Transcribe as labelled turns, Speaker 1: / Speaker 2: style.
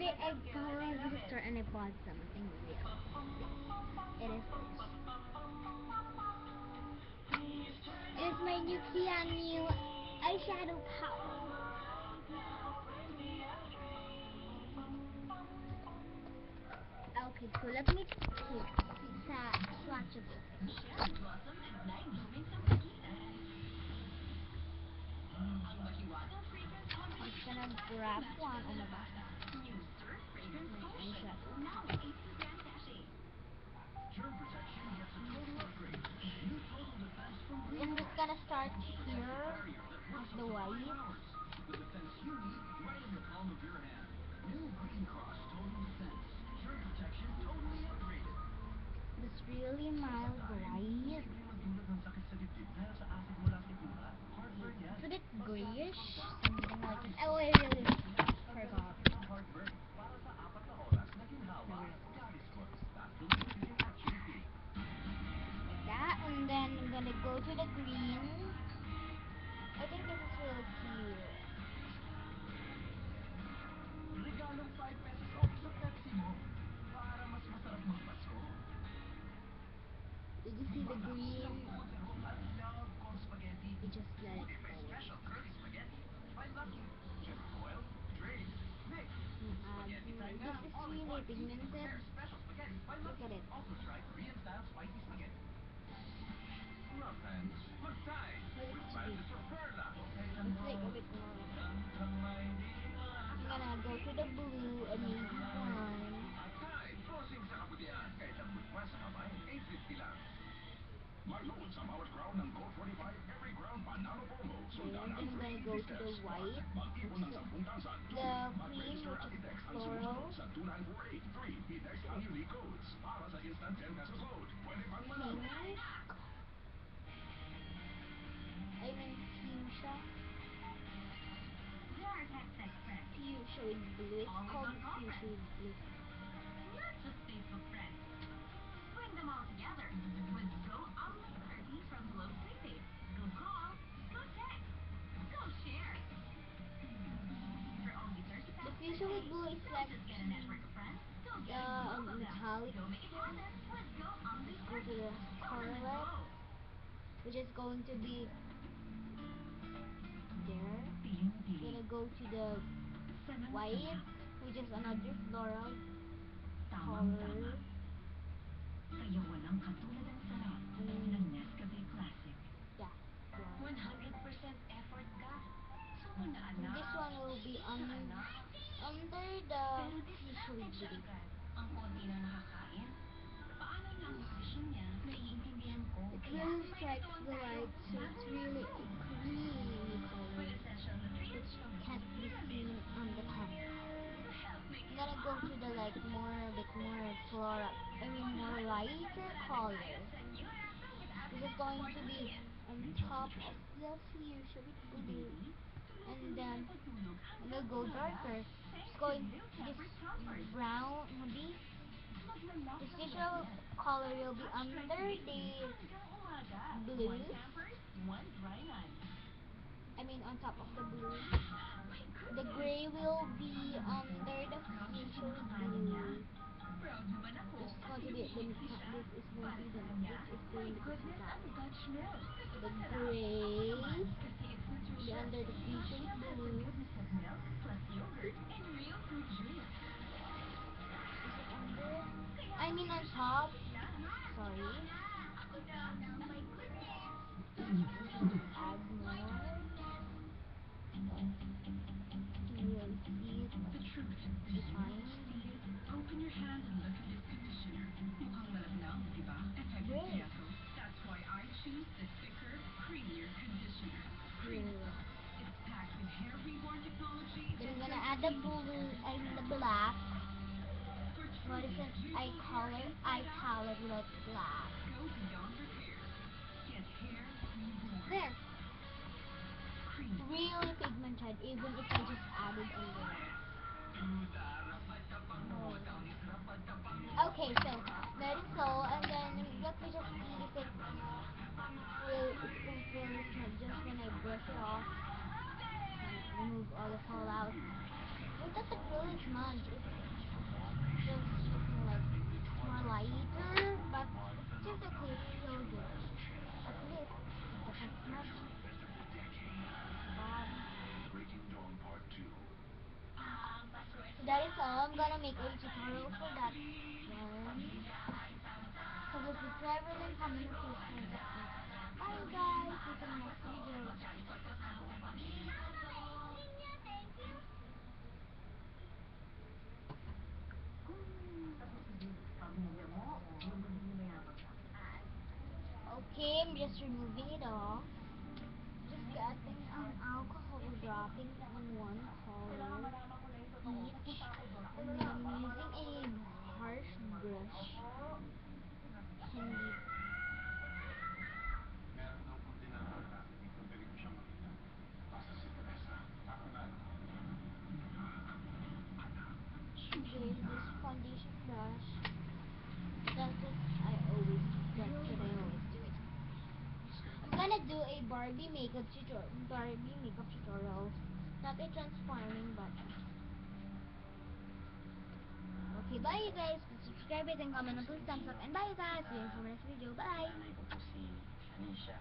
Speaker 1: Yesterday I went to the store and I bought something real. It is this. It is my new Kia eyeshadow palette. Okay, so let me take swatch of it. I'm just gonna grab one. Oh my gosh. My eyeshadow palette. I'm just gonna start here at the white. This really mild white. It's a bit grayish, something like it. Oh, I really forgot. Like that, and then I'm gonna go to the green. I think this is really cute. Did you see the green? You just let it go. This is really pigmented. Look at it. It's like a bit more. I'm gonna go to the blue, a navy one. Okay, and then I'm gonna go to the white, the cream, which is floral, pink, I mean fuchsia, fuchsia with blue. It's called fuchsia with blue. The fuchsia with blue is like metallic here. Let's go to the scarlet, which is going to be there. Gonna go to the white, which is another floral color. Yeah, and this one will be under the usually blue. It really strikes the light, so it's really a creamy color, which can't be seen on the camera. I'm gonna go to the like bit more floral, I mean more lighter color. This is going to be on top of the fuchsia with blue, and then I'm gonna go darker. It's going this brown, this usual color will be under the blue. I mean on top of the blue. The gray will be under the fuchsia with blue. This is going to be the this is going to be the gray be under the fuchsia with blue. Is it under? I mean on top. Sorry. Add more. Really see it. Define.
Speaker 2: Open your hand and look at this conditioner. Mukhang malabnaw, diba?
Speaker 1: Great.
Speaker 2: That's why I choose the thicker, creamier conditioner. It's packed with hair reborn technology.
Speaker 1: Then I'm gonna add the blue and the black. What is it? Eye color like black.
Speaker 2: Go beyond repair. Get hair reborn.
Speaker 1: There. Really pigmented, even if I just added a little. Okay, so that is all, and then let me just see if it's finished just when I brush it off and remove all the fallout. It doesn't really smudge. It's just looking like more lighter, but it's just okay. It's so good. At least it doesn't smudge. God. So that is all. I'm gonna make a tutorial for that one. So we'll subscribe and then comment and please turn it on. Bye guys. See you in the next video. Okay, I'm just removing it off. Just getting alcohol dropping on one color each. And then I'm using a harsh brush. Hindi. Then this foundation brush. That's what I always do. That's what I always do it. I'm gonna do a Barbie makeup tutorial. Not a transforming, but okay. Bye, you guys. Please subscribe it and comment and please thumbs up. And bye, you guys. See you in the next video. Bye.
Speaker 3: Nanay ko po si Anisha.